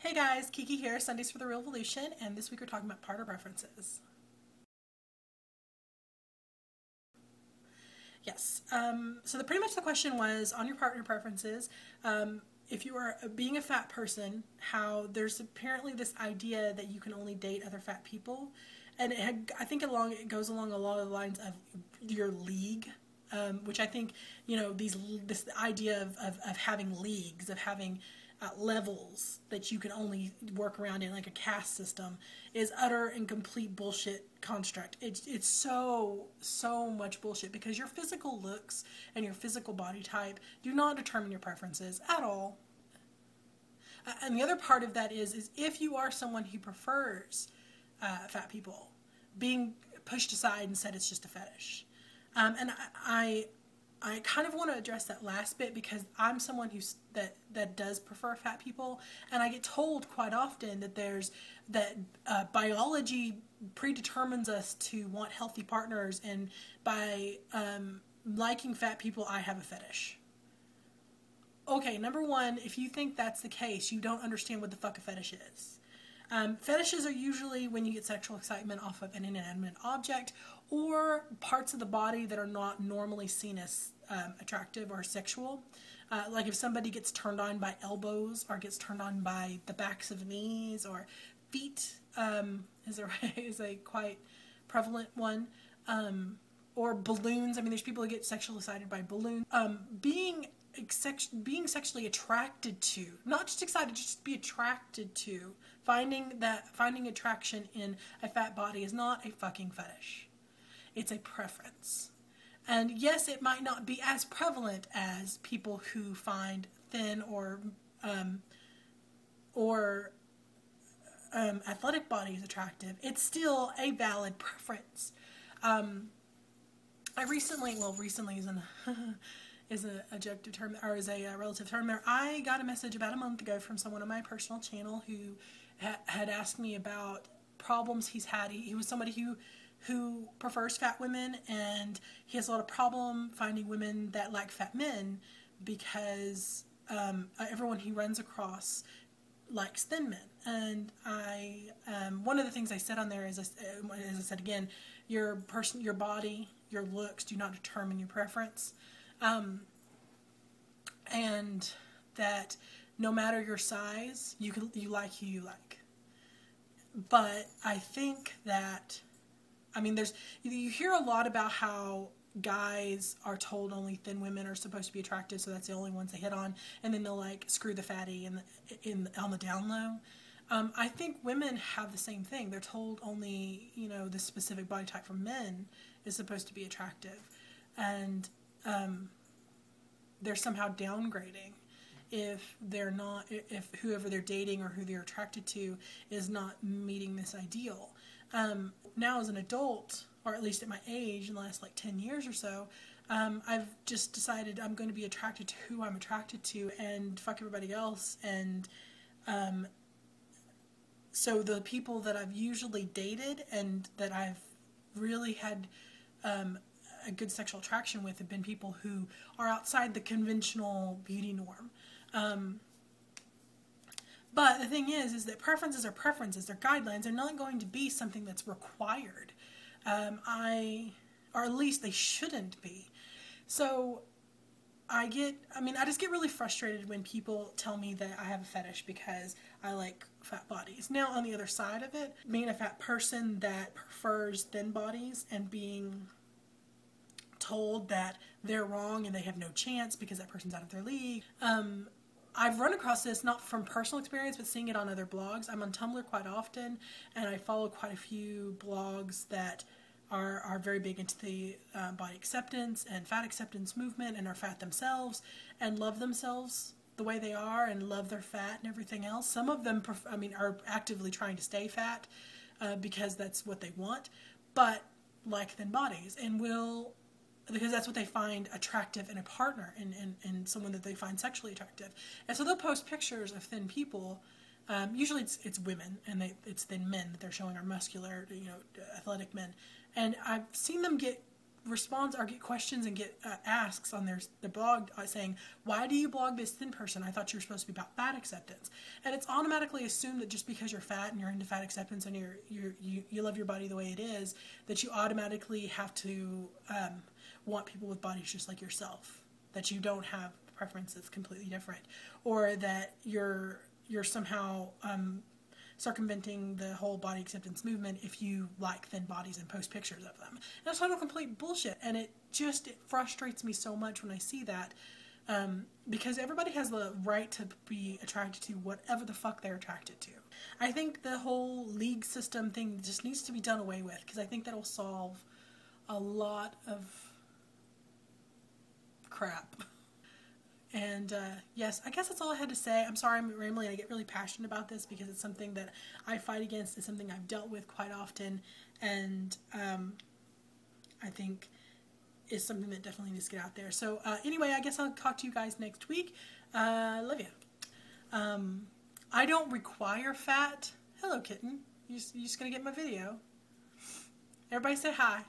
Hey guys, Kiki here, Sundays for the Real Revolution, and this week we're talking about partner preferences. Yes, so pretty much the question was, on your partner preferences, if you are being a fat person, how there's apparently this idea that you can only date other fat people, and I think it goes along a lot of the lines of your league, which I think, this idea of having leagues, of having levels that you can only work around in, like a caste system, is utter and complete bullshit construct. It's so much bullshit, because your physical looks and your physical body type do not determine your preferences at all. And the other part of that is if you are someone who prefers fat people, being pushed aside and said it's just a fetish. And I kind of want to address that last bit, because I'm someone that does prefer fat people, and I get told quite often that biology predetermines us to want healthy partners, and by liking fat people, I have a fetish. Okay, number one, if you think that's the case, you don't understand what the fuck a fetish is. Fetishes are usually when you get sexual excitement off of an inanimate object or parts of the body that are not normally seen as attractive or sexual. Like if somebody gets turned on by elbows, or gets turned on by the backs of knees, or feet is a quite prevalent one. Or balloons. I mean, there's people who get sexually excited by balloons. Being sexually attracted to, not just excited, just be attracted to, finding attraction in a fat body is not a fucking fetish. It's a preference. And yes, it might not be as prevalent as people who find thin or athletic bodies attractive. It's still a valid preference. Recently isn't is an adjective term, or is a relative term there. I got a message about a month ago from someone on my personal channel who had asked me about problems he's had. He was somebody who prefers fat women, and he has a lot of problem finding women that like fat men, because everyone he runs across likes thin men. And one of the things I said on there is, as I said again, your body, your looks do not determine your preference. And that no matter your size, you like who you like. But I think that, I mean, you hear a lot about how guys are told only thin women are supposed to be attractive, so that's the only ones they hit on, and then they'll like screw the fatty on the down low. I think women have the same thing. They're told only, the specific body type for men is supposed to be attractive, and they're somehow downgrading if whoever they're dating or who they're attracted to is not meeting this ideal. Now as an adult, or at least at my age, in the last like 10 years or so, I've just decided I'm going to be attracted to who I'm attracted to, and fuck everybody else. And so the people that I've usually dated and that I've really had a good sexual attraction with have been people who are outside the conventional beauty norm. But the thing is that preferences are preferences. They're guidelines. They're not going to be something that's required. Or at least they shouldn't be. So I just get really frustrated when people tell me that I have a fetish because I like fat bodies. Now, on the other side of it, being a fat person that prefers thin bodies and being told that they're wrong and they have no chance because that person's out of their league. I've run across this not from personal experience, but seeing it on other blogs. I'm on Tumblr quite often, and I follow quite a few blogs that are very big into the body acceptance and fat acceptance movement, and are fat themselves and love themselves the way they are and love their fat and everything else. Some of them are actively trying to stay fat because that's what they want, but like thin bodies, and because that's what they find attractive in a partner, and someone that they find sexually attractive. And so they'll post pictures of thin people. Usually it's women, and it's thin men that they're showing are muscular, athletic men. And I've seen them get responds or get questions and get asks on their blog saying, why do you blog this thin person? I thought you were supposed to be about fat acceptance. And it's automatically assumed that just because you're fat and you're into fat acceptance and you love your body the way it is, that you automatically have to want people with bodies just like yourself, that you don't have preferences completely different, or that you're somehow circumventing the whole body acceptance movement if you like thin bodies and post pictures of them. And that's total complete bullshit, and it frustrates me so much when I see that, because everybody has the right to be attracted to whatever the fuck they're attracted to. I think the whole league system thing just needs to be done away with, because I think that'll solve a lot of crap. And yes, I guess that's all I had to say. I'm sorry I'm rambling. I get really passionate about this because it's something that I fight against. It's something I've dealt with quite often, and I think is something that definitely needs to get out there. So anyway, I guess I'll talk to you guys next week. Love you. I don't require fat. Hello, kitten. You just gonna get my video. Everybody say hi.